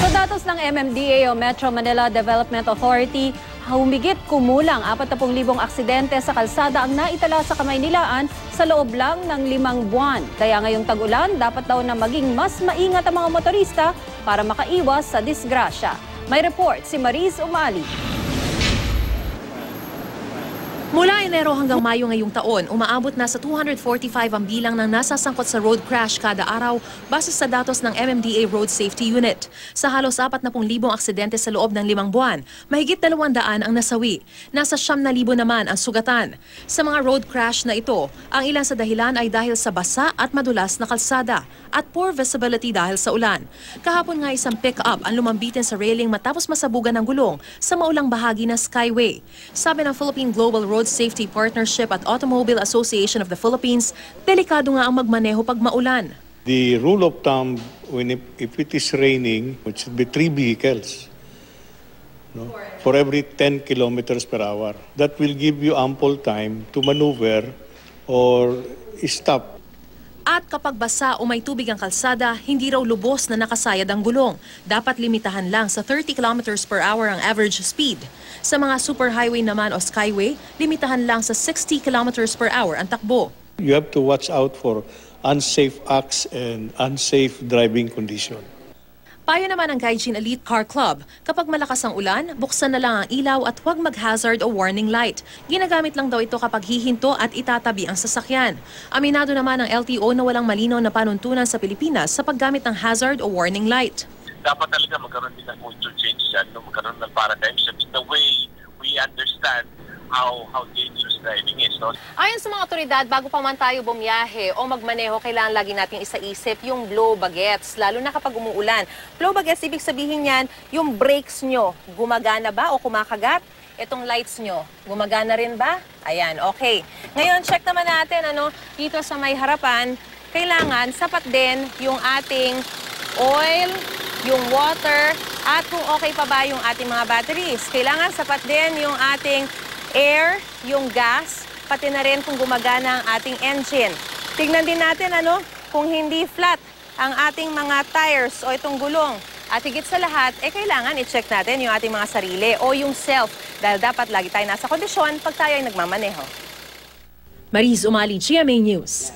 Sa datos ng MMDA o Metro Manila Development Authority, humigit kumulang 40,000 aksidente sa kalsada ang naitala sa Kamaynilaan sa loob lang ng 5 buwan. Kaya ngayong tag-ulan, dapat daw na maging mas maingat ang mga motorista para makaiwas sa disgrasya. May report si Mariz Umali. Mula Enero hanggang Mayo ngayong taon, umaabot na sa 245 ang bilang ng nasasangkot sa road crash kada araw base sa datos ng MMDA Road Safety Unit. Sa halos 40,000 aksidente sa loob ng 5 buwan, mahigit 200 ang nasawi. Nasa 9,000 naman ang sugatan. Sa mga road crash na ito, ang ilan sa dahilan ay dahil sa basa at madulas na kalsada at poor visibility dahil sa ulan. Kahapon nga isang pick-up ang lumambitin sa railing matapos masabugan ng gulong sa maulang bahagi ng Skyway. Sabi ng Philippine Global Road Safety Partnership at Automobile Association of the Philippines, delikado nga ang magmaneho pag maulan. The rule of thumb, if it is raining, it should be 3 vehicles, no? For every 10 kilometers per hour. That will give you ample time to maneuver or stop. At kapag basa o may tubig ang kalsada, hindi raw lubos na nakasayad ang gulong. Dapat limitahan lang sa 30 kilometers per hour ang average speed. Sa mga superhighway naman o skyway, limitahan lang sa 60 kilometers per hour ang takbo. You have to watch out for unsafe acts and unsafe driving condition. Payo naman ng Gaijin Elite Car Club, kapag malakas ang ulan, buksan na lang ang ilaw at huwag mag-hazard o warning light. Ginagamit lang daw ito kapag hihinto at itatabi ang sasakyan. Aminado naman ng LTO na walang malinaw na panuntunan sa Pilipinas sa paggamit ng hazard o warning light. Dapat talaga magkaroon din ng culture change dyan, magkaroon ng paradigm shift in the way we understand how dangerous driving is. No? Ayon sa mga otoridad, bago pa man tayo bumiyahe o magmaneho, kailangan lagi nating isaisip yung blow bagets, lalo na kapag umuulan. Blow bagets, ibig sabihin yan, yung brakes nyo, gumagana ba o kumakagat? Itong lights nyo, gumagana rin ba? Ayan, okay. Ngayon, check naman natin, dito sa may harapan, kailangan sapat din yung ating oil, yung water, at kung okay pa ba yung ating mga batteries. Kailangan sapat din yung ating air, yung gas, pati na rin kung gumagana ang ating engine. Tignan din natin kung hindi flat ang ating mga tires o itong gulong. At higit sa lahat, kailangan i-check natin yung ating mga sarili o yung self dahil dapat lagi tayo nasa kondisyon pag tayo ay nagmamaneho. Mariz Umali, GMA News.